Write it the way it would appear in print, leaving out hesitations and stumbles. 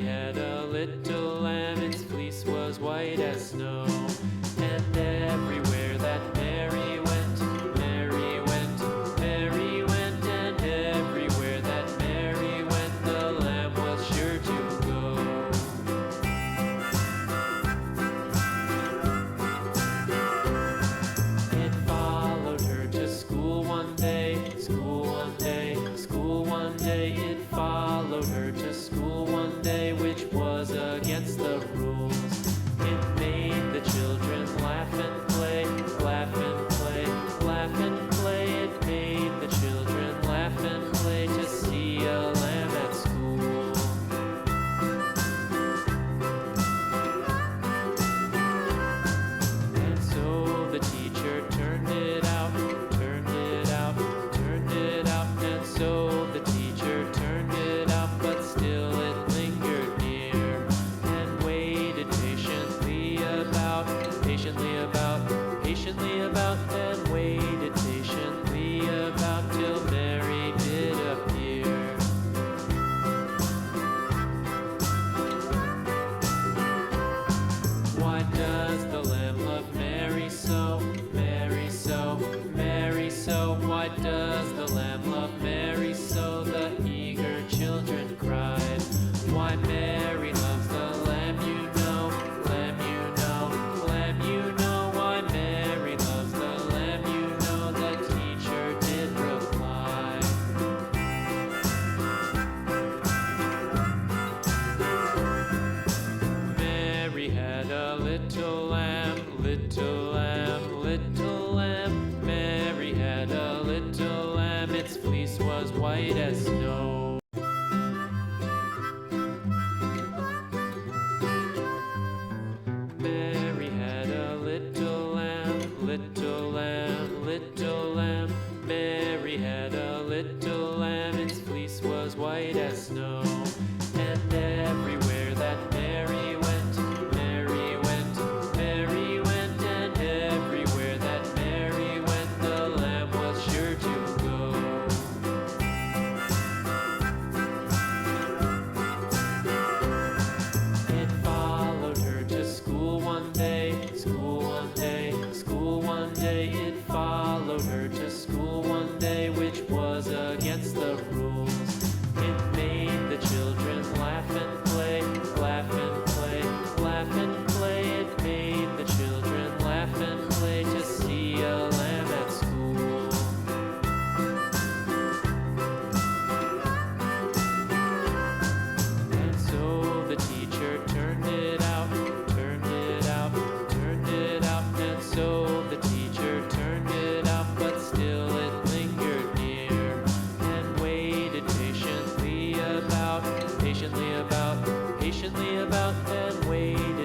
had a little lamb, its fleece was white as snow. And everywhere that Mary went, Mary went, Mary went, and everywhere that Mary went, the lamb was sure to go. It followed her to school one day, school one day, school one day. It followed her to school one day, which was against the rules. It made the children laugh and play, laugh and play, laugh and play. It made the children laugh and play to see a lamb at school. And so the teacher turned it out, turned it out, turned it out. And so the teacher turned it out, but still it lingered near and waited patiently about, patiently about, and waited patiently about till Mary did appear. Why does the lamb love Mary so, Mary so, Mary so? Why does the lamb love Mary so? The eager children cried. Why Mary loves the lamb, you know, lamb, you know, lamb, you know. Why Mary loves the lamb, you know, the teacher did reply. Mary had a little lamb, little lamb, little lamb. Mary had a little lamb, its fleece was white as snow. Mary had a little lamb, little lamb, little lamb. Mary had a little lamb, its fleece was white as snow. And everywhere that Mary went, Mary went, Mary went, and everywhere that Mary went, the lamb was sure to go. It followed her to school one day, school one day, school one day. It followed her to school one day, which was against the rules. It made the children laugh and play, laugh and play, laugh and play. It made the children laugh and play to see a lamb at school. And so the teacher turned it out, turned it out, turned it out. And so the teacher turned it out, but still it lingered near and waited patiently about, patiently about, patiently about, and waited